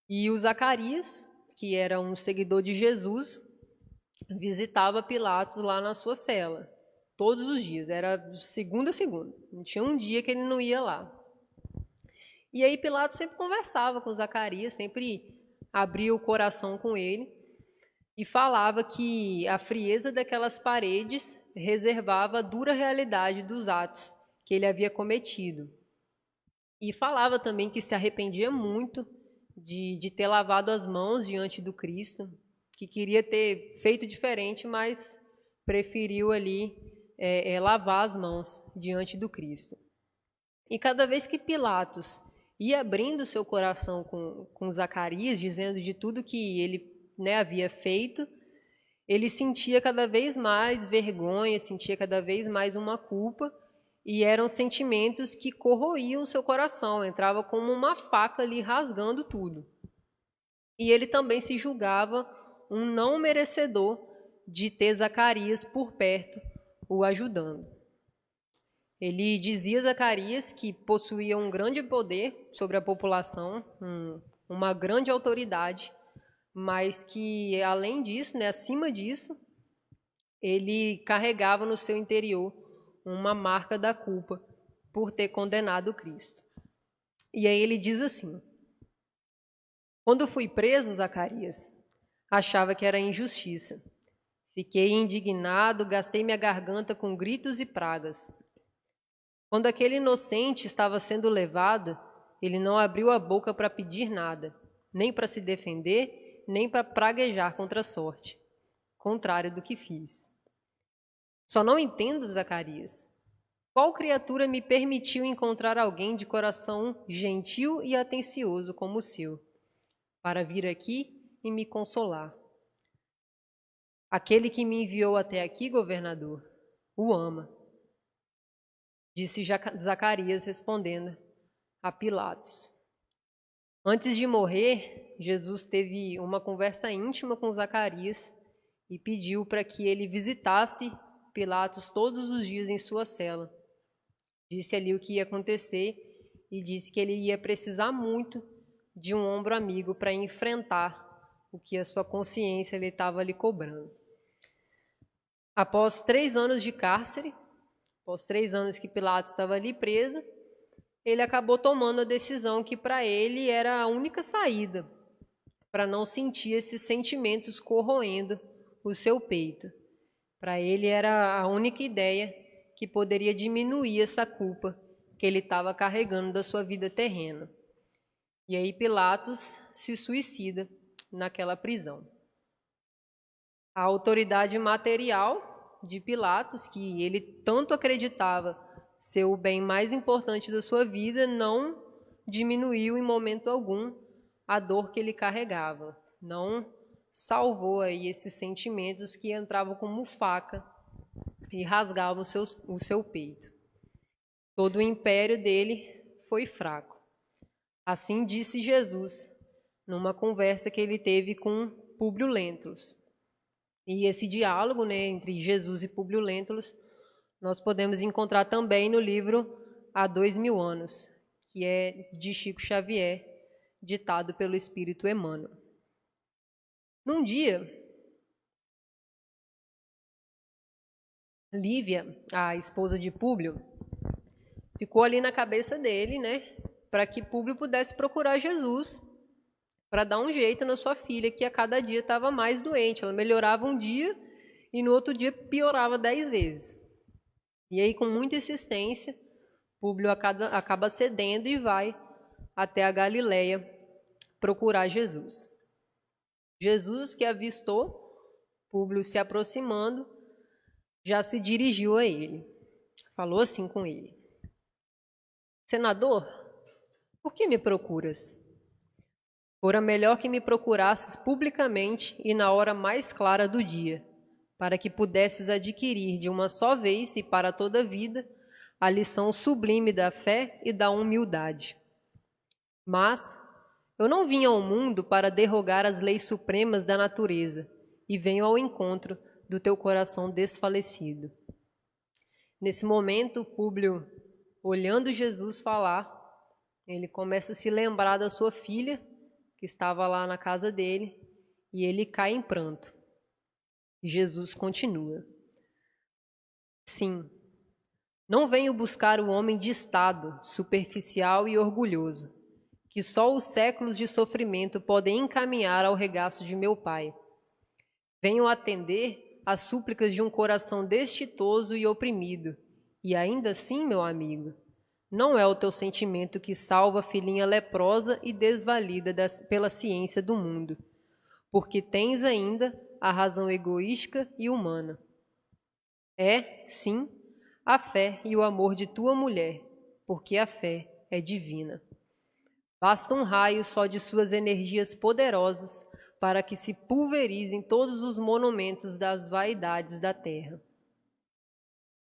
e o Zacarias, que era um seguidor de Jesus, visitava Pilatos lá na sua cela, todos os dias, era segunda a segunda, não tinha um dia que ele não ia lá. E aí Pilatos sempre conversava com Zacarias, sempre abria o coração com ele e falava que a frieza daquelas paredes reservava a dura realidade dos atos que ele havia cometido. E falava também que se arrependia muito de ter lavado as mãos diante do Cristo, que queria ter feito diferente, mas preferiu ali lavar as mãos diante do Cristo. E cada vez que Pilatos ia abrindo seu coração com Zacarias, dizendo de tudo que ele havia feito, ele sentia cada vez mais vergonha, sentia cada vez mais uma culpa, e eram sentimentos que corroíam seu coração, entrava como uma faca ali rasgando tudo. E ele também se julgava um não merecedor de ter Zacarias por perto, o ajudando. Ele dizia a Zacarias que possuía um grande poder sobre a população, uma grande autoridade, mas que, além disso, acima disso, ele carregava no seu interior uma marca da culpa por ter condenado Cristo. E aí ele diz assim: quando fui preso, Zacarias, achava que era injustiça. Fiquei indignado, gastei minha garganta com gritos e pragas. Quando aquele inocente estava sendo levado, ele não abriu a boca para pedir nada, nem para se defender, nem para praguejar contra a sorte, contrário do que fiz. Só não entendo, Zacarias. Qual criatura me permitiu encontrar alguém de coração gentil e atencioso como o seu, para vir aqui e me consolar? Aquele que me enviou até aqui, governador, o ama. Disse Zacarias respondendo a Pilatos. Antes de morrer, Jesus teve uma conversa íntima com Zacarias e pediu para que ele visitasse Pilatos todos os dias em sua cela. Disse ali o que ia acontecer e disse que ele ia precisar muito de um ombro amigo para enfrentar o que a sua consciência estava lhe cobrando. Após 3 anos de cárcere, após 3 anos que Pilatos estava ali preso, ele acabou tomando a decisão que para ele era a única saída, para não sentir esses sentimentos corroendo o seu peito. Para ele era a única ideia que poderia diminuir essa culpa que ele estava carregando da sua vida terrena. E aí Pilatos se suicida naquela prisão. A autoridade material de Pilatos, que ele tanto acreditava ser o bem mais importante da sua vida, não diminuiu em momento algum a dor que ele carregava, não salvou aí esses sentimentos que entravam como faca e rasgavam o seu peito. Todo o império dele foi fraco. Assim disse Jesus numa conversa que ele teve com Públio Lentulus. E esse diálogo entre Jesus e Públio Lentulus nós podemos encontrar também no livro Há 2000 anos, que é de Chico Xavier, ditado pelo Espírito Emmanuel. Num dia, Lívia, a esposa de Públio, ficou ali na cabeça dele, para que Públio pudesse procurar Jesus, para dar um jeito na sua filha, que a cada dia estava mais doente. Ela melhorava um dia e no outro dia piorava 10 vezes. E aí, com muita insistência, Públio acaba cedendo e vai até a Galileia procurar Jesus. Jesus, que avistou Públio se aproximando, já se dirigiu a ele. Falou assim com ele: Senador, por que me procuras? Fora melhor que me procurasses publicamente e na hora mais clara do dia, para que pudesses adquirir de uma só vez e para toda a vida a lição sublime da fé e da humildade. Mas eu não vim ao mundo para derrogar as leis supremas da natureza e venho ao encontro do teu coração desfalecido. Nesse momento, Públio, olhando Jesus falar, ele começa a se lembrar da sua filha, que estava lá na casa dele, e ele cai em pranto. Jesus continua: Sim, não venho buscar o homem de estado, superficial e orgulhoso, que só os séculos de sofrimento podem encaminhar ao regaço de meu Pai. Venho atender às súplicas de um coração desditoso e oprimido, e ainda assim, meu amigo, não é o teu sentimento que salva a filhinha leprosa e desvalida pela ciência do mundo, porque tens ainda a razão egoística e humana. É, sim, a fé e o amor de tua mulher, porque a fé é divina. Basta um raio só de suas energias poderosas para que se pulverizem todos os monumentos das vaidades da terra.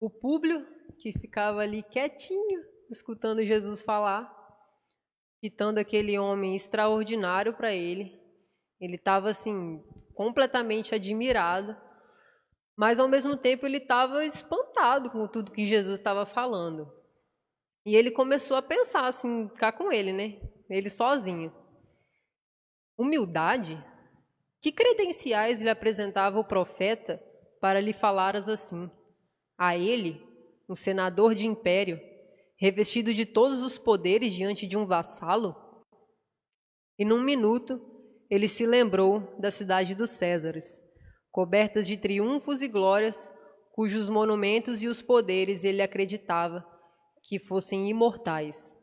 O Públio, que ficava ali quietinho, escutando Jesus falar, citando aquele homem extraordinário para ele, ele estava assim, completamente admirado, mas ao mesmo tempo ele estava espantado com tudo que Jesus estava falando. E ele começou a pensar assim, ficar com ele, né? Ele sozinho. Humildade? Que credenciais lhe apresentava o profeta para lhe falaras assim? A ele, um senador de império, revestido de todos os poderes diante de um vassalo? E num minuto ele se lembrou da cidade dos Césares, cobertas de triunfos e glórias, cujos monumentos e os poderes ele acreditava que fossem imortais.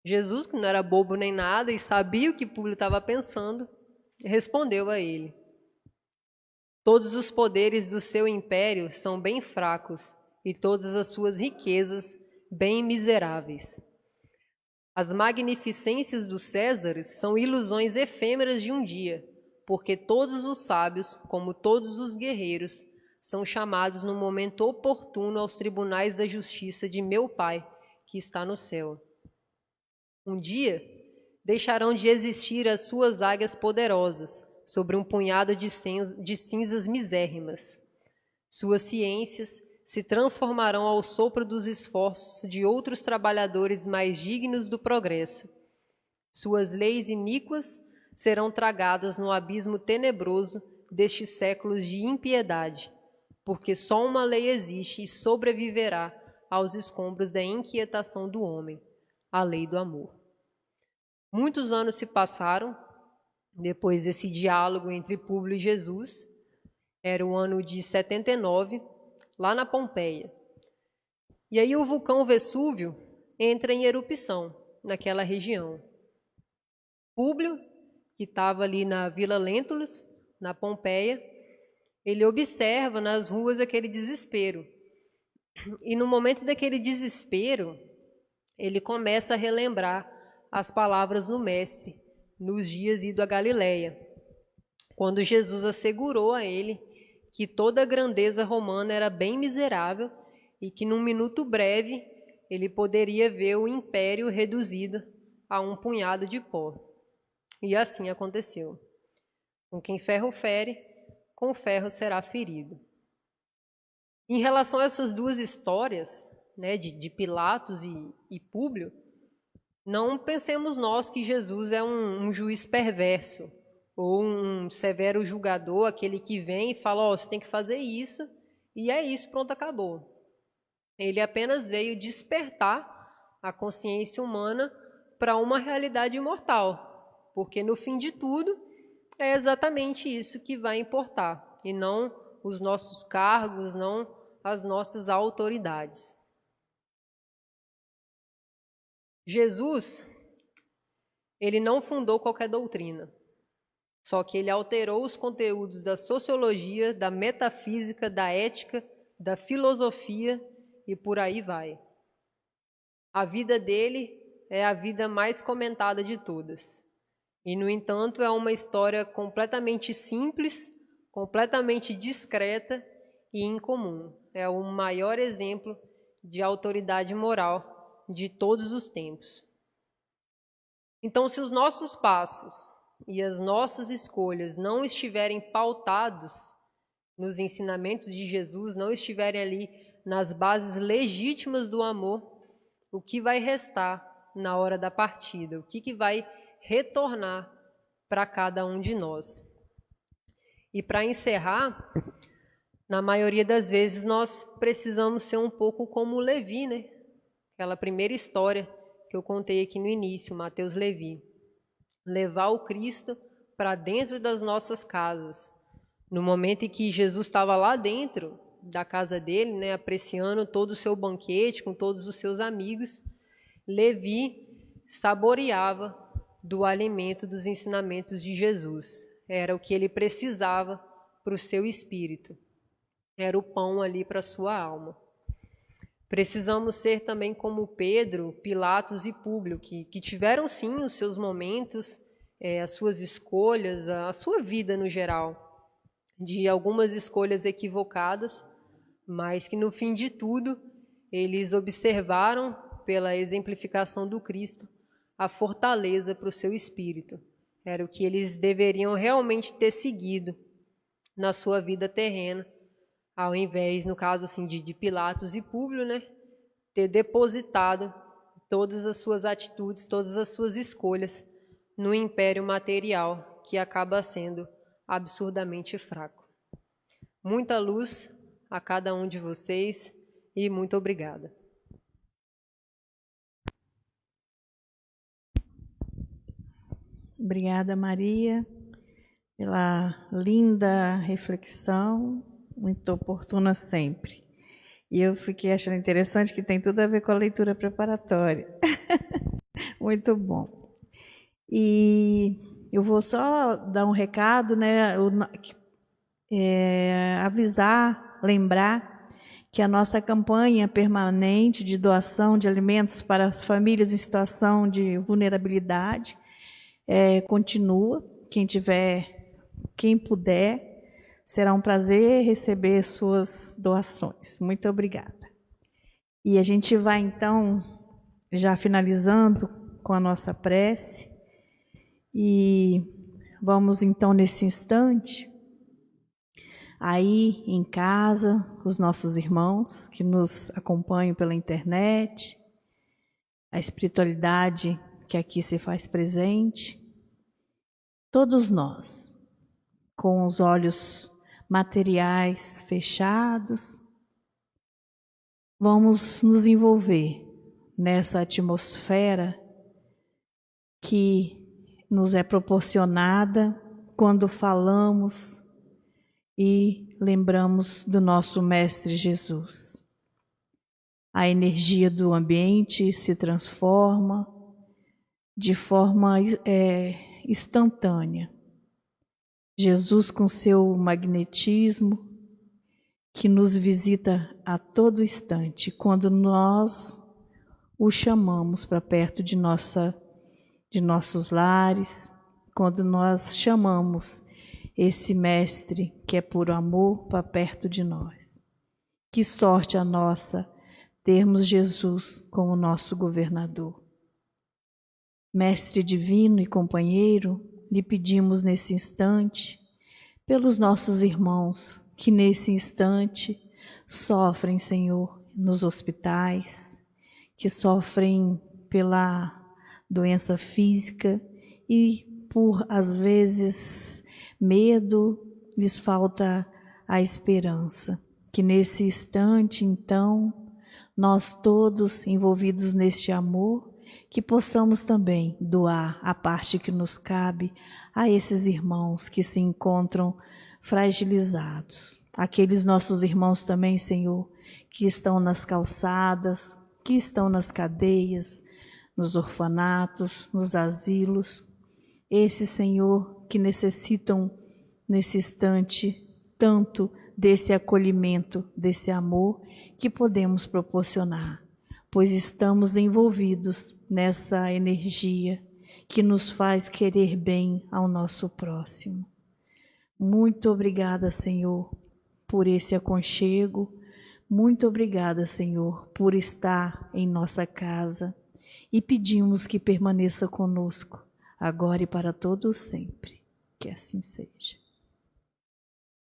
Jesus, que não era bobo nem nada e sabia o que Públio estava pensando, respondeu a ele: Todos os poderes do seu império são bem fracos e todas as suas riquezas bem miseráveis. As magnificências dos Césares são ilusões efêmeras de um dia, porque todos os sábios, como todos os guerreiros, são chamados no momento oportuno aos tribunais da justiça de meu Pai, que está no céu. Um dia deixarão de existir as suas águias poderosas sobre um punhado de cinzas misérrimas. Suas ciências se transformarão ao sopro dos esforços de outros trabalhadores mais dignos do progresso. Suas leis iníquas serão tragadas no abismo tenebroso destes séculos de impiedade, porque só uma lei existe e sobreviverá aos escombros da inquietação do homem, a lei do amor. Muitos anos se passaram depois desse diálogo entre Públio e Jesus. Era o ano de 79, lá na Pompeia. E aí o vulcão Vesúvio entra em erupção naquela região. Públio, que estava ali na Vila Lentulus, na Pompeia, ele observa nas ruas aquele desespero. E no momento daquele desespero, ele começa a relembrar as palavras do Mestre nos dias ido a Galileia, quando Jesus assegurou a ele que toda a grandeza romana era bem miserável e que num minuto breve ele poderia ver o império reduzido a um punhado de pó. E assim aconteceu. Com quem ferro fere, com ferro será ferido. Em relação a essas duas histórias, né, de Pilatos e Públio, não pensemos nós que Jesus é um juiz perverso ou um severo julgador, aquele que vem e fala, você tem que fazer isso, e é isso, pronto, acabou. Ele apenas veio despertar a consciência humana para uma realidade imortal, porque no fim de tudo é exatamente isso que vai importar, e não os nossos cargos, não as nossas autoridades. Jesus, ele não fundou qualquer doutrina, só que ele alterou os conteúdos da sociologia, da metafísica, da ética, da filosofia e por aí vai. A vida dele é a vida mais comentada de todas. E, no entanto, é uma história completamente simples, completamente discreta e incomum. É o maior exemplo de autoridade moral de todos os tempos. Então, se os nossos passos e as nossas escolhas não estiverem pautados nos ensinamentos de Jesus, não estiverem ali nas bases legítimas do amor, o que vai restar na hora da partida? O que vai retornar para cada um de nós? E para encerrar, na maioria das vezes nós precisamos ser um pouco como Levi, né? Aquela primeira história que eu contei aqui no início, Mateus Levi. Levar o Cristo para dentro das nossas casas. No momento em que Jesus estava lá dentro da casa dele, né, apreciando todo o seu banquete com todos os seus amigos, Levi saboreava do alimento dos ensinamentos de Jesus. Era o que ele precisava para o seu espírito. Era o pão ali para a sua alma. Precisamos ser também como Pedro, Pilatos e Públio, que tiveram sim os seus momentos, as suas escolhas, a sua vida no geral, de algumas escolhas equivocadas, mas que no fim de tudo eles observaram pela exemplificação do Cristo a fortaleza para o seu espírito. Era o que eles deveriam realmente ter seguido na sua vida terrena, ao invés, no caso assim, de Pilatos e Públio, né, ter depositado todas as suas atitudes, todas as suas escolhas no império material, que acaba sendo absurdamente fraco. Muita luz a cada um de vocês e muito obrigada. Obrigada, Maria, pela linda reflexão, muito oportuna sempre. E eu fiquei achando interessante que tem tudo a ver com a leitura preparatória. Muito bom. E eu vou só dar um recado, né? Avisar, lembrar que a nossa campanha permanente de doação de alimentos para as famílias em situação de vulnerabilidade continua. Quem puder, será um prazer receber suas doações. Muito obrigada. E a gente vai então, já finalizando com a nossa prece, e vamos então nesse instante, aí em casa, os nossos irmãos que nos acompanham pela internet, a espiritualidade que aqui se faz presente, todos nós, com os olhos materiais fechados, vamos nos envolver nessa atmosfera que nos é proporcionada quando falamos e lembramos do nosso Mestre Jesus. A energia do ambiente se transforma de forma instantânea. Jesus, com seu magnetismo, que nos visita a todo instante, quando nós o chamamos para perto de nossos lares, quando nós chamamos esse Mestre, que é puro amor, para perto de nós. Que sorte a nossa termos Jesus como nosso governador. Mestre divino e companheiro, lhe pedimos nesse instante, pelos nossos irmãos que nesse instante sofrem, Senhor, nos hospitais, que sofrem pela doença física e por, às vezes, medo, lhes falta a esperança. Que nesse instante, então, nós todos envolvidos neste amor, que possamos também doar a parte que nos cabe a esses irmãos que se encontram fragilizados. Aqueles nossos irmãos também, Senhor, que estão nas calçadas, que estão nas cadeias, nos orfanatos, nos asilos. Esses, Senhor, que necessitam nesse instante tanto desse acolhimento, desse amor que podemos proporcionar, pois estamos envolvidos nessa energia que nos faz querer bem ao nosso próximo. Muito obrigada, Senhor, por esse aconchego. Muito obrigada, Senhor, por estar em nossa casa, e pedimos que permaneça conosco, agora e para todos sempre. Que assim seja.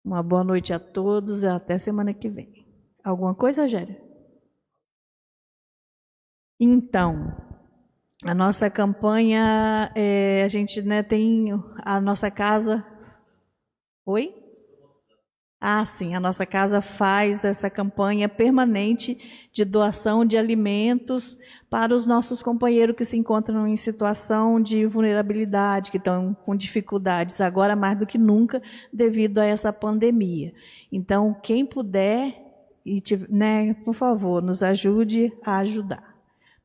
Uma boa noite a todos e até semana que vem. Alguma coisa, Rogério? Então, a nossa campanha, a gente, né, tem a nossa casa... Oi? Ah, sim, a nossa casa faz essa campanha permanente de doação de alimentos para os nossos companheiros que se encontram em situação de vulnerabilidade, que estão com dificuldades, agora mais do que nunca, devido a essa pandemia. Então, quem puder, né, por favor, nos ajude a ajudar.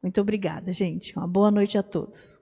Muito obrigada, gente. Uma boa noite a todos.